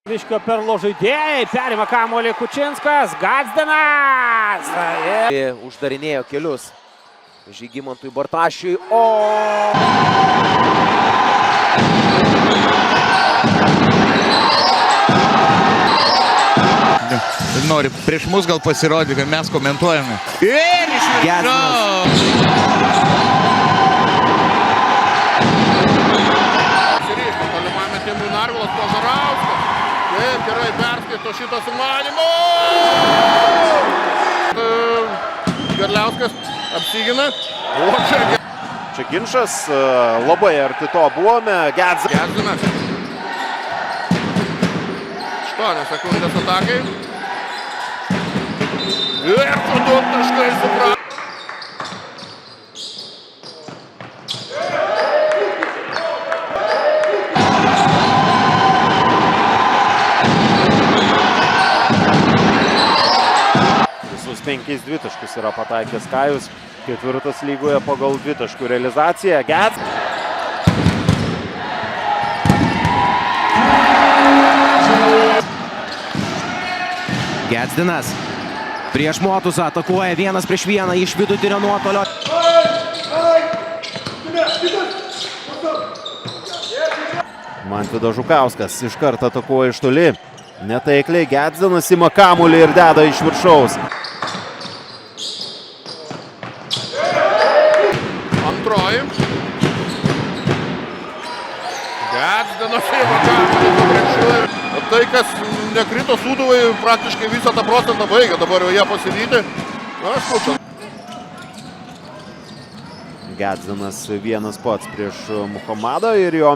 Viškio Perlo žaidėjai, perima kamuolį Kučinskas, Gazdinas. Uždarinėjo kelius Žygimantui Bartašiui, o... Nori prieš mus gal pasirodyti, kad mes komentuojame. Ir išviršo! Tolimam metimui Narvilas Pozarauskas. Taip, gerai perskaito šitą sumanimą. Garliauskas apsigina. Čia ginčas, labai arti to buvome. Gedzinas. 8 sekundės atakai. Ir du taškai supra. Visus 5 dvitaškus yra pataikęs Kajus. 4 lygoje pagal dvitaškų realizaciją. Gazdinas prieš Motusą atakuoja 1-1 iš vidutinio nuotolio. Mantvydas Žukauskas iš karto atakuoja iš toli. Netaikliai Gazdinas ima kamuolį ir deda iš viršaus. Antroji. Gazdinas įma kamuolį pabrėkščiuoja. Tai, kas nekrito Sūduvai, praktiškai visą tą procentą baigė. Dabar jau ją pasivyti. Aš pučiu. Gazdinas vienas pats prieš Muhamadą ir jo...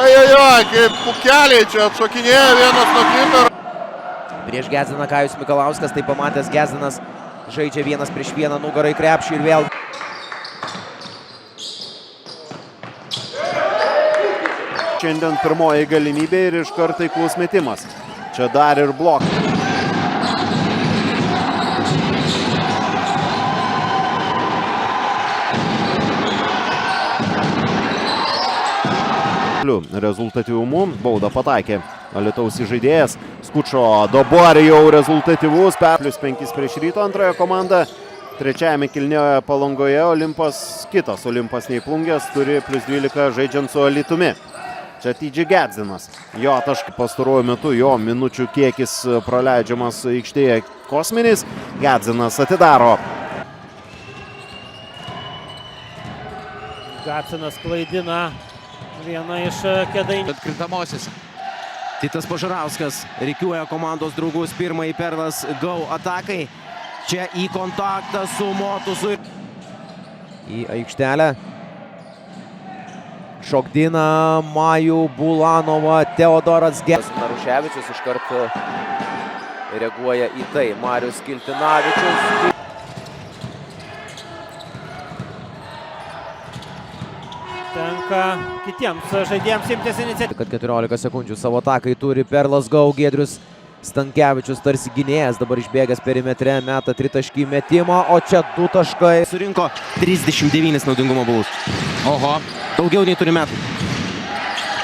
Ajajaj, kaip pukeliai čia atšokinėja vienas nuo kito. Prieš Gazdiną Kajus Mikalauskas, tai pamatęs Gazdinas žaidžia 1-1 nugarą į krepšį ir vėl... Šiandien pirmoji galimybė ir iš karto taiklus metimas. Čia dar ir blokas. Rezultatyvumu baudą pataikė Alytaus žaidėjas. Skučo dabar jau rezultatyvus. +5 prieš Ryto antrąją komandą. Trečiajame kėlinyje Palangoje kitas Olimpas nei Plungės turi +12 žaidžiant su Alytumi. Čia TJ Gazdinas. Jo taškai pastaruoju metu, jo minučių kiekis praleidžiamas aikštėje kosminis. Gazdinas atidaro. Gacinas klaidina vieną iš Kėdainių. Atkrintamosiose. Titas Pažarauskas rikiuoja komandos draugus pirmąjį Perlas Go atakai. Čia į kontaktą su Motusu. Į aikštelę. Šokdina Majų Bulanovą, Teodoras Gėdas. Naruševičius iš karto reaguoja į tai. Marius Kiltinavičius. Tenka kitiems žaidėjams imtis iniciatyvos. Kad 14 sekundžių savo atakai turi Perlas Go. Giedrius Stankevičius tarsi gynėjas. Dabar išbėgęs perimetre, meta tritaškį metimą. O čia 2 taškai. Surinko 39 naudingumo balus. Oho. Daugiau nei turi metų.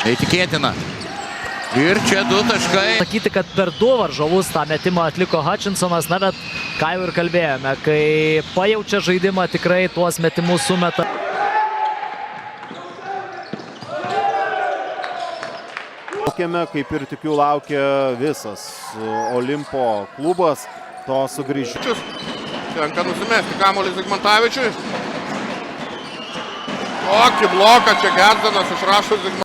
Neįtikėtina. Ir čia 2 taškai. Sakyti, kad per 2 varžovus tą metimą atliko Hutchinsonas, na bet ką jau ir kalbėjome, kai pajaučia žaidimą, tikrai tuos metimus sumeta. Laukiame, kaip ir tikiu, laukia visas Olimpo klubas to sugrįžimo. Tenka nusimesti kamuolį Zigmantavičiui. Kokį bloką čia Gazdinas išrašo Zigmantavičiui.